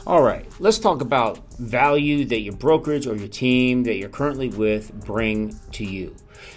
All right, let's talk about value that your brokerage or your team that you're currently with bring to you.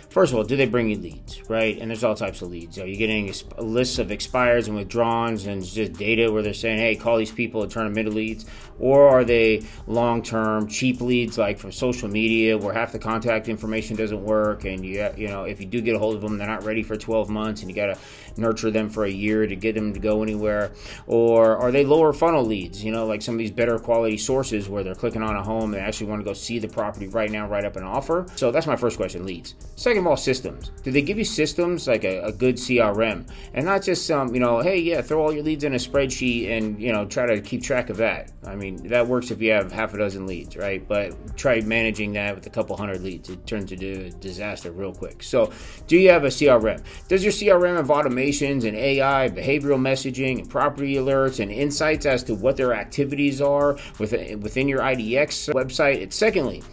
First of all, do they bring you leads, right? And there's all types of leads. Are you getting a list of expires and withdrawals and just data where they're saying, hey, call these people and turn them into leads? Or are they long-term cheap leads like from social media where half the contact information doesn't work, and you know, if you do get a hold of them, they're not ready for 12 months and you got to nurture them for a year to get them to go anywhere? Or are they lower funnel leads, you know, like some of these better quality sources where they're clicking on a home, they actually want to go see the property right now, write up an offer? So that's my first question, leads. Second of all, systems. Do they give you systems like a good CRM, and not just some, you know, hey, yeah, throw all your leads in a spreadsheet and, you know, try to keep track of that? I mean, that works if you have half a dozen leads, right? But try managing that with a couple hundred leads. It turns into a disaster real quick. So do you have a CRM? Does your CRM have automations and AI, behavioral messaging, and property alerts and insights as to what their activities are within your IDX website? And secondly,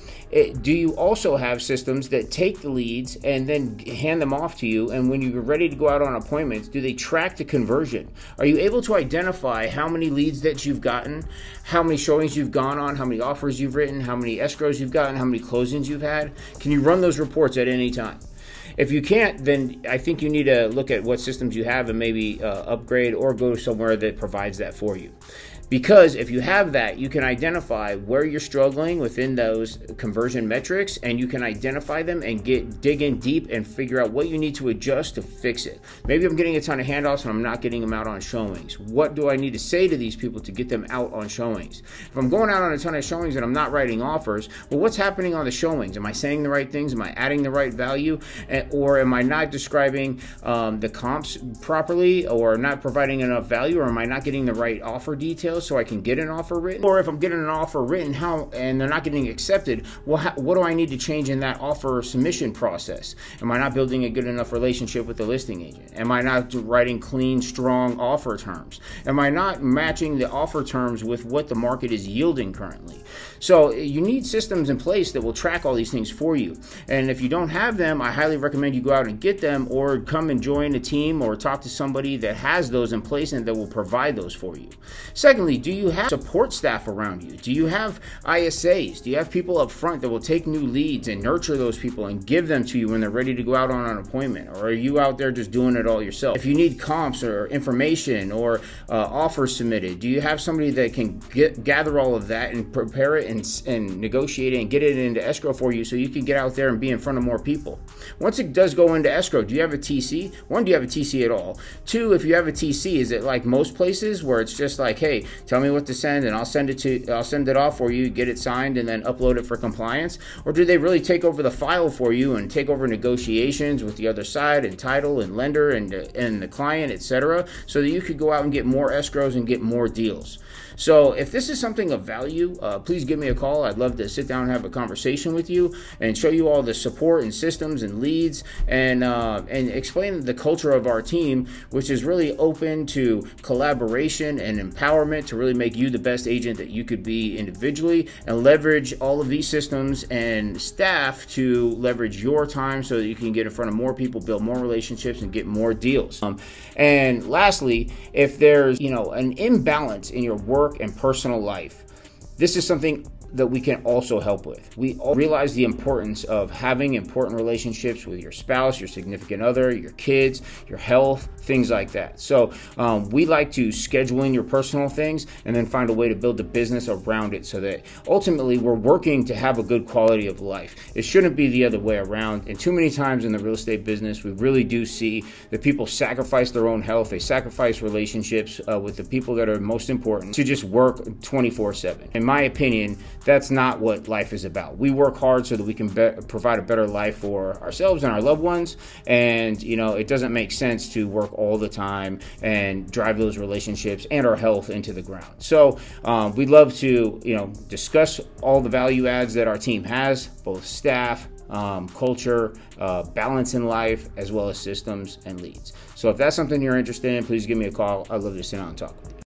do you also have systems that take the leads and then hand them off to you, and when you're ready to go out on appointments, do they track the conversion? Are you able to identify how many leads that you've gotten, how many showings you've gone on, how many offers you've written, how many escrows you've gotten, how many closings you've had? Can you run those reports at any time? If you can't, then I think you need to look at what systems you have and maybe upgrade or go somewhere that provides that for you. Because if you have that, you can identify where you're struggling within those conversion metrics, and you can identify them and dig in deep and figure out what you need to adjust to fix it. Maybe I'm getting a ton of handoffs and I'm not getting them out on showings. What do I need to say to these people to get them out on showings? If I'm going out on a ton of showings and I'm not writing offers, well, what's happening on the showings? Am I saying the right things? Am I adding the right value? Or am I not describing the comps properly, or not providing enough value, or am I not getting the right offer details so I can get an offer written? Or if I'm getting an offer written and they're not getting accepted, well, what do I need to change in that offer submission process? Am I not building a good enough relationship with the listing agent? Am I not writing clean, strong offer terms? Am I not matching the offer terms with what the market is yielding currently? So you need systems in place that will track all these things for you. And if you don't have them, I highly recommend you go out and get them, or come and join a team or talk to somebody that has those in place and that will provide those for you. Secondly, do you have support staff around you? Do you have ISAs? Do you have people up front that will take new leads and nurture those people and give them to you when they're ready to go out on an appointment? Or are you out there just doing it all yourself? If you need comps or information or offers submitted, do you have somebody that can gather all of that and prepare it and negotiate it and get it into escrow for you so you can get out there and be in front of more people? Once it does go into escrow, do you have a TC? One, do you have a TC at all? Two, if you have a TC, is it like most places where it's just like, hey, tell me what to send and I'll send it off for you, get it signed, and then upload it for compliance? Or do they really take over the file for you and take over negotiations with the other side and title and lender and the client, etc., so that you could go out and get more escrows and get more deals? So if this is something of value, please give me a call. I'd love to sit down and have a conversation with you and show you all the support and systems and leads, and explain the culture of our team, which is really open to collaboration and empowerment to really make you the best agent that you could be individually, and leverage all of these systems and staff to leverage your time so that you can get in front of more people, build more relationships, and get more deals. And lastly, if there's, you know, an imbalance in your work and personal life, this is something that we can also help with. We all realize the importance of having important relationships with your spouse, your significant other, your kids, your health, things like that. So we like to schedule in your personal things and then find a way to build a business around it so that ultimately we're working to have a good quality of life. It shouldn't be the other way around. And too many times in the real estate business, we really do see that people sacrifice their own health. They sacrifice relationships with the people that are most important to just work 24/7. In my opinion, that's not what life is about. We work hard so that we can provide a better life for ourselves and our loved ones. And, you know, it doesn't make sense to work all the time and drive those relationships and our health into the ground. So we'd love to, you know, discuss all the value adds that our team has, both staff, culture, balance in life, as well as systems and leads. So if that's something you're interested in, please give me a call. I'd love to sit down and talk with you.